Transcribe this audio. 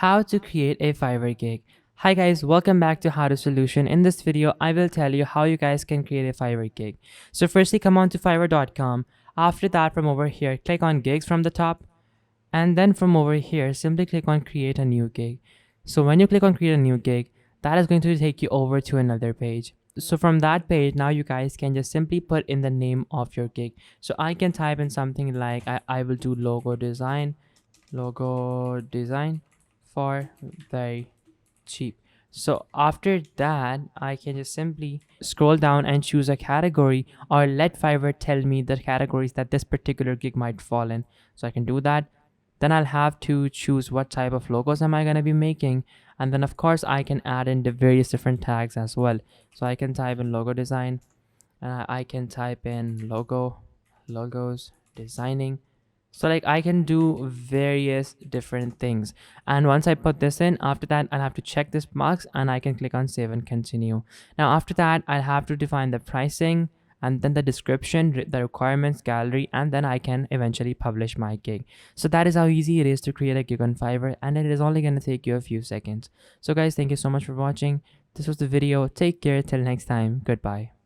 How to create a Fiverr gig. Hi guys, welcome back to How to Solution. In this video, I will tell you how you guys can create a Fiverr gig. So firstly, come on to fiverr.com. After that, from over here, click on gigs from the top. And then from over here, simply click on create a new gig. So when you click on create a new gig, that is going to take you over to another page. So from that page, now you guys can just simply put in the name of your gig. So I can type in something like I will do logo design for very cheap. So after that, I can just simply scroll down and choose a category, or let Fiverr tell me the categories that this particular gig might fall in. So I can do that. Then I'll have to choose what type of logos am I going to be making. And then of course I can add in the various different tags as well. So I can type in logo design, and I can type in logos designing. So like I can do various different things, and once I put this in, after that I'll have to check this box and I can click on save and continue. Now after that, I'll have to define the pricing and then the description, the requirements, gallery, and then I can eventually publish my gig. So that is how easy it is to create a gig on Fiverr, and it is only going to take you a few seconds. So guys, thank you so much for watching. This was the video. Take care till next time. Goodbye.